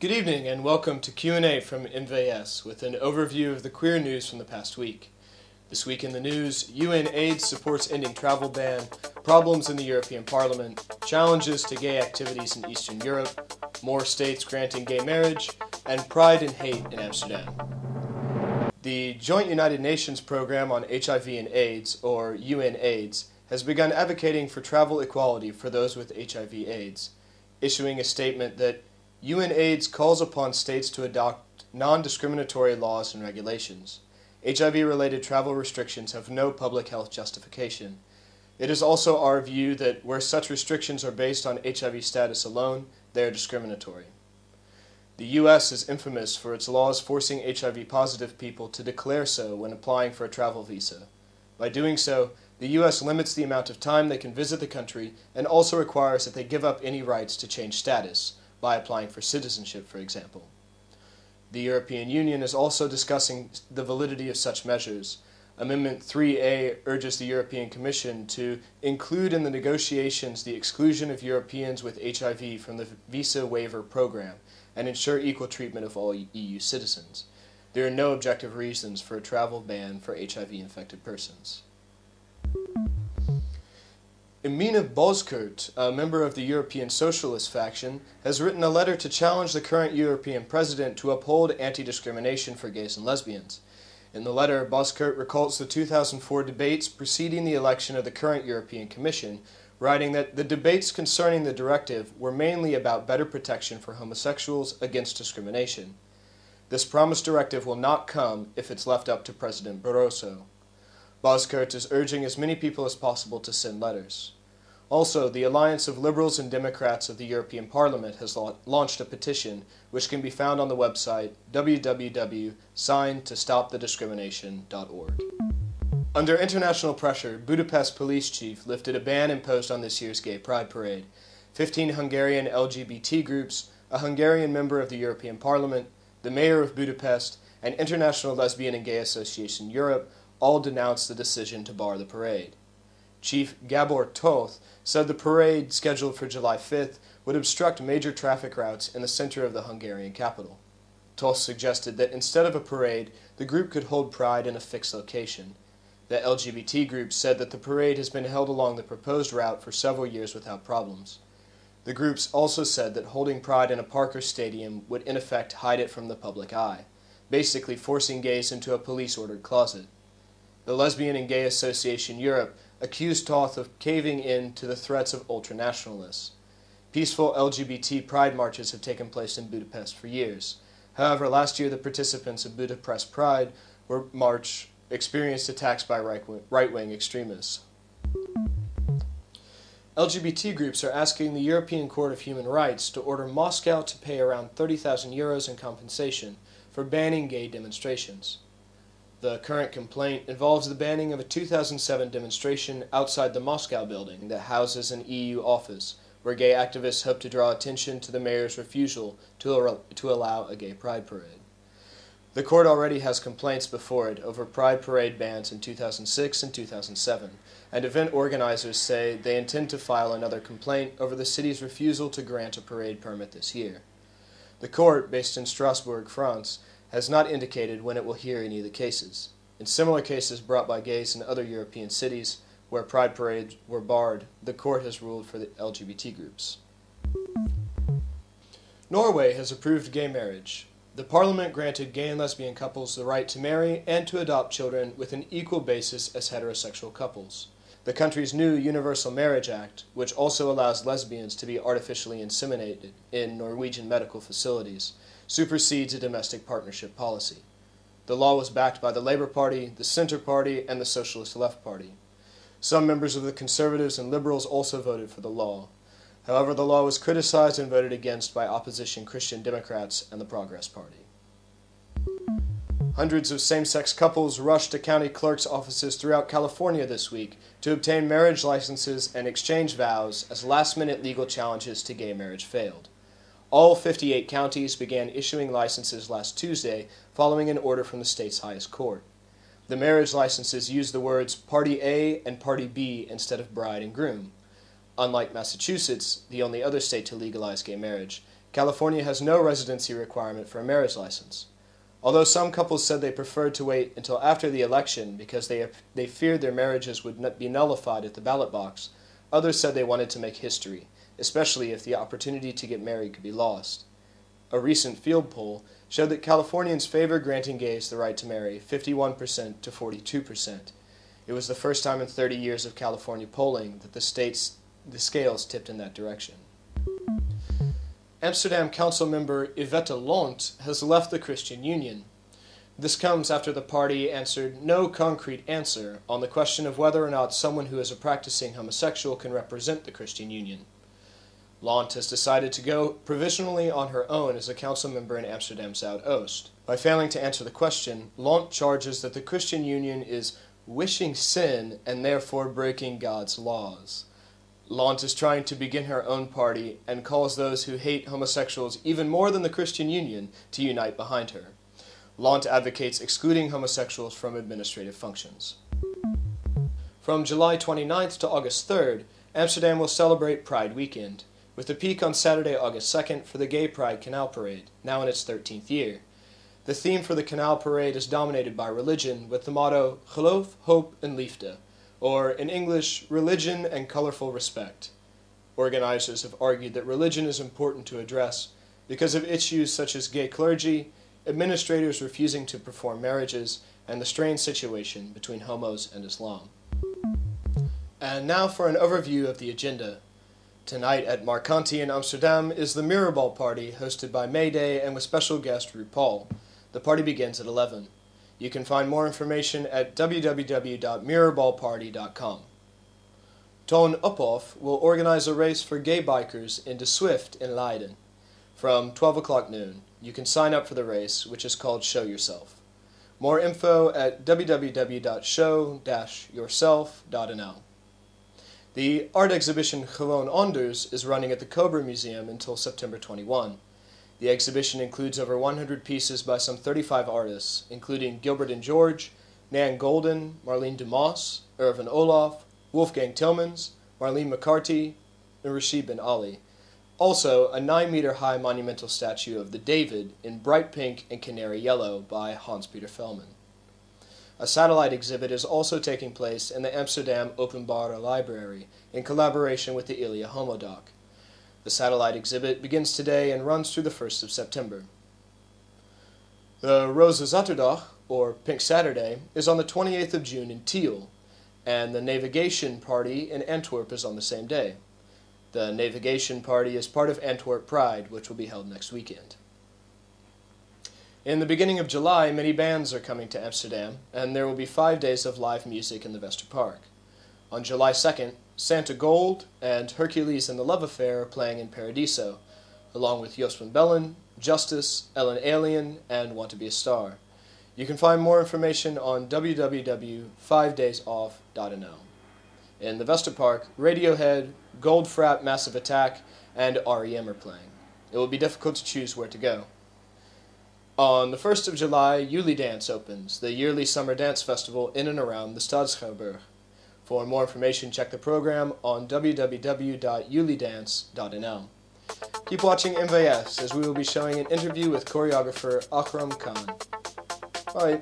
Good evening and welcome to QinA from NVS with an overview of the queer news from the past week. This week in the news, UNAIDS supports ending travel ban, problems in the European Parliament, challenges to gay activities in Eastern Europe, more states granting gay marriage, and pride and hate in Amsterdam. The Joint United Nations Program on HIV and AIDS, or UNAIDS, has begun advocating for travel equality for those with HIV/AIDS, issuing a statement that UNAIDS calls upon states to adopt non-discriminatory laws and regulations. HIV-related travel restrictions have no public health justification. It is also our view that where such restrictions are based on HIV status alone, they are discriminatory. The U.S. is infamous for its laws forcing HIV-positive people to declare so when applying for a travel visa. By doing so, the U.S. limits the amount of time they can visit the country and also requires that they give up any rights to change status, by applying for citizenship, for example. The European Union is also discussing the validity of such measures. Amendment 3A urges the European Commission to include in the negotiations the exclusion of Europeans with HIV from the visa waiver program and ensure equal treatment of all EU citizens. There are no objective reasons for a travel ban for HIV-infected persons. Emine Bozkurt, a member of the European Socialist faction, has written a letter to challenge the current European president to uphold anti-discrimination for gays and lesbians. In the letter, Bozkurt recalls the 2004 debates preceding the election of the current European Commission, writing that the debates concerning the directive were mainly about better protection for homosexuals against discrimination. This promised directive will not come if it's left up to President Barroso. Bozkurt is urging as many people as possible to send letters. Also, the Alliance of Liberals and Democrats of the European Parliament has launched a petition which can be found on the website www.signtostopthediscrimination.org. Under international pressure, Budapest police chief lifted a ban imposed on this year's Gay Pride Parade. 15 Hungarian LGBT groups, a Hungarian member of the European Parliament, the mayor of Budapest, and International Lesbian and Gay Association Europe all denounced the decision to bar the parade. Chief Gabor Toth said the parade, scheduled for July 5th, would obstruct major traffic routes in the center of the Hungarian capital. Toth suggested that instead of a parade, the group could hold Pride in a fixed location. The LGBT group said that the parade has been held along the proposed route for several years without problems. The groups also said that holding Pride in a park or stadium would in effect hide it from the public eye, basically forcing gays into a police-ordered closet. The Lesbian and Gay Association Europe accused Toth of caving in to the threats of ultranationalists. Peaceful LGBT pride marches have taken place in Budapest for years. However, last year the participants of Budapest Pride March experienced attacks by right-wing extremists. LGBT groups are asking the European Court of Human Rights to order Moscow to pay around 30,000 euros in compensation for banning gay demonstrations. The current complaint involves the banning of a 2007 demonstration outside the Moscow building that houses an EU office, where gay activists hope to draw attention to the mayor's refusal to allow a gay pride parade. The court already has complaints before it over pride parade bans in 2006 and 2007, and event organizers say they intend to file another complaint over the city's refusal to grant a parade permit this year. The court, based in Strasbourg, France, has not indicated when it will hear any of the cases. In similar cases brought by gays in other European cities where pride parades were barred, the court has ruled for the LGBT groups. Norway has approved gay marriage. The parliament granted gay and lesbian couples the right to marry and to adopt children with an equal basis as heterosexual couples. The country's new Universal Marriage Act, which also allows lesbians to be artificially inseminated in Norwegian medical facilities, supersedes a domestic partnership policy. The law was backed by the Labour Party, the Centre Party, and the Socialist Left Party. Some members of the Conservatives and Liberals also voted for the law. However, the law was criticized and voted against by opposition Christian Democrats and the Progress Party. Hundreds of same-sex couples rushed to county clerks' offices throughout California this week to obtain marriage licenses and exchange vows as last-minute legal challenges to gay marriage failed. All 58 counties began issuing licenses last Tuesday following an order from the state's highest court. The marriage licenses use the words Party A and Party B instead of bride and groom. Unlike Massachusetts, the only other state to legalize gay marriage, California has no residency requirement for a marriage license. Although some couples said they preferred to wait until after the election because they feared their marriages would be nullified at the ballot box, others said they wanted to make history, especially if the opportunity to get married could be lost. A recent field poll showed that Californians favor granting gays the right to marry 51% to 42%. It was the first time in 30 years of California polling that the scales tipped in that direction. Amsterdam council member Yvette Lont has left the Christian Union. This comes after the party answered no concrete answer on the question of whether or not someone who is a practicing homosexual can represent the Christian Union. Lont has decided to go provisionally on her own as a council member in Amsterdam Zuidoost. By failing to answer the question, Lont charges that the Christian Union is wishing sin and therefore breaking God's laws. Lont is trying to begin her own party and calls those who hate homosexuals even more than the Christian Union to unite behind her. Lont advocates excluding homosexuals from administrative functions. From July 29th to August 3rd, Amsterdam will celebrate Pride Weekend, with a peak on Saturday, August 2nd for the Gay Pride Canal Parade, now in its 13th year. The theme for the Canal Parade is dominated by religion, with the motto Geloof, Hoop en Liefde, or in English, religion and colorful respect. Organizers have argued that religion is important to address because of issues such as gay clergy, administrators refusing to perform marriages, and the strained situation between homos and Islam. And now for an overview of the agenda. Tonight at Marcanti in Amsterdam is the Mirrorball Party, hosted by Mayday and with special guest RuPaul. The party begins at 11. You can find more information at www.mirrorballparty.com. Toon Uphoff will organize a race for gay bikers in De Swift in Leiden from 12 o'clock noon. You can sign up for the race, which is called Show Yourself. More info at www.show-yourself.nl. The art exhibition Gewoon Anders is running at the Cobra Museum until September 21. The exhibition includes over 100 pieces by some 35 artists, including Gilbert and George, Nan Golden, Marlene Dumas, Irvin Olaf, Wolfgang Tillmans, Marlene McCarthy, and Rashid Ben Ali. Also, a 9-meter-high monumental statue of the David in bright pink and canary yellow by Hans-Peter Fellman. A satellite exhibit is also taking place in the Amsterdam Openbare Library in collaboration with the Ilia Homodoc. The satellite exhibit begins today and runs through the 1st of September. The Roze Zaterdag, or Pink Saturday, is on the 28th of June in Tiel, and the Navigation Party in Antwerp is on the same day. The Navigation Party is part of Antwerp Pride, which will be held next weekend. In the beginning of July, many bands are coming to Amsterdam, and there will be 5 days of live music in the Westerpark. On July 2nd, Santa Gold and Hercules and the Love Affair are playing in Paradiso, along with Joost van Bellen, Justice, Ellen Alien, and Want to Be a Star. You can find more information on www.5daysoff.nl. In the Westerpark, Radiohead, Goldfrapp Massive Attack, and R.E.M. are playing. It will be difficult to choose where to go. On the 1st of July, UNAIDS opens, the yearly summer dance festival in and around the Stadschouwburg. For more information, check the program on www.julidance.nl. Keep watching MVS, as we will be showing an interview with choreographer Akram Khan. Bye.